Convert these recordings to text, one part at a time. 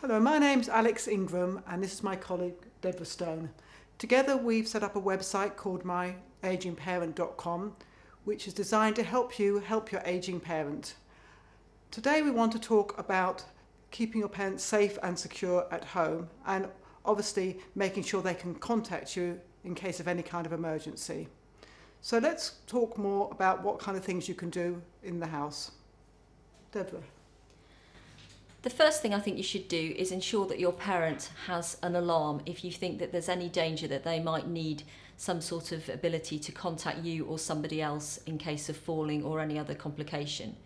Hello, my name's Alex Ingram and this is my colleague Deborah Stone. Together we've set up a website called myagingparent.com, which is designed to help you help your ageing parent. Today we want to talk about keeping your parents safe and secure at home, and obviously making sure they can contact you in case of any kind of emergency. So let's talk more about what kind of things you can do in the house. Deborah. The first thing I think you should do is ensure that your parent has an alarm if you think that there's any danger that they might need some sort of ability to contact you or somebody else in case of falling or any other complication.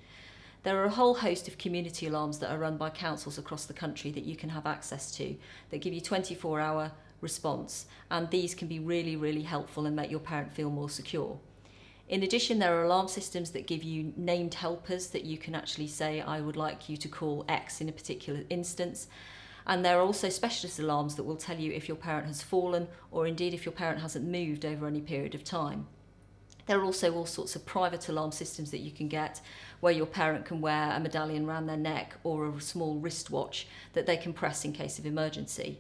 There are a whole host of community alarms that are run by councils across the country that you can have access to that give you 24-hour response, and these can be really, really helpful and make your parent feel more secure. In addition, there are alarm systems that give you named helpers that you can actually say, I would like you to call X in a particular instance. And there are also specialist alarms that will tell you if your parent has fallen or indeed if your parent hasn't moved over any period of time. There are also all sorts of private alarm systems that you can get where your parent can wear a medallion around their neck or a small wristwatch that they can press in case of emergency.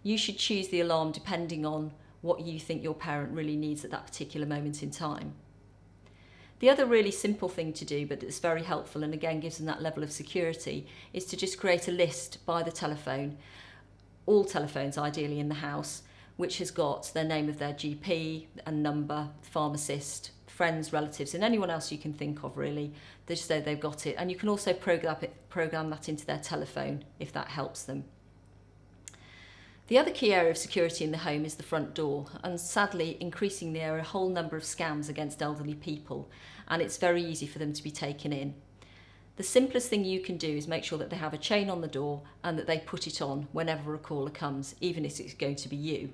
You should choose the alarm depending on what you think your parent really needs at that particular moment in time. The other really simple thing to do, but it's very helpful and again gives them that level of security, is to just create a list by the telephone, all telephones ideally in the house, which has got their name of their GP and number, pharmacist, friends, relatives and anyone else you can think of really, just so they've got it. And you can also program that into their telephone if that helps them. The other key area of security in the home is the front door, and sadly increasingly there are a whole number of scams against elderly people and it's very easy for them to be taken in. The simplest thing you can do is make sure that they have a chain on the door and that they put it on whenever a caller comes, even if it's going to be you.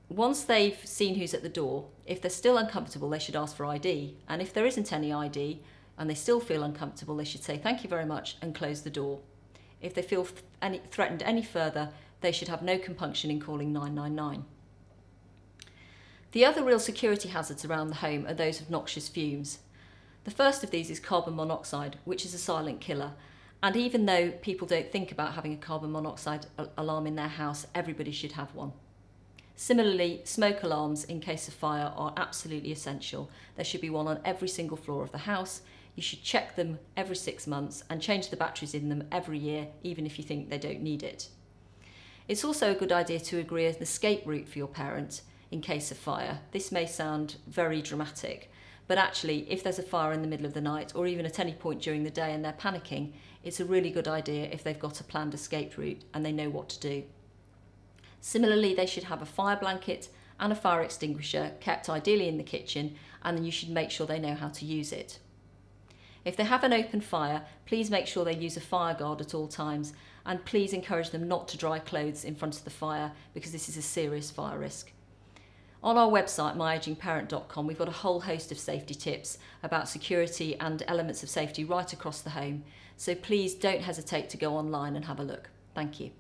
Once they've seen who's at the door, if they're still uncomfortable they should ask for ID, and if there isn't any ID and they still feel uncomfortable they should say thank you very much and close the door. If they feel threatened any further, they should have no compunction in calling 999. The other real security hazards around the home are those of noxious fumes. The first of these is carbon monoxide, which is a silent killer. And even though people don't think about having a carbon monoxide alarm in their house, everybody should have one. Similarly, smoke alarms in case of fire are absolutely essential. There should be one on every single floor of the house. You should check them every 6 months and change the batteries in them every year, even if you think they don't need it. It's also a good idea to agree an escape route for your parent in case of fire. This may sound very dramatic, but actually if there's a fire in the middle of the night or even at any point during the day and they're panicking, it's a really good idea if they've got a planned escape route and they know what to do. Similarly, they should have a fire blanket and a fire extinguisher kept ideally in the kitchen, and then you should make sure they know how to use it. If they have an open fire, please make sure they use a fire guard at all times, and please encourage them not to dry clothes in front of the fire because this is a serious fire risk. On our website, myagingparent.com, we've got a whole host of safety tips about security and elements of safety right across the home, so please don't hesitate to go online and have a look. Thank you.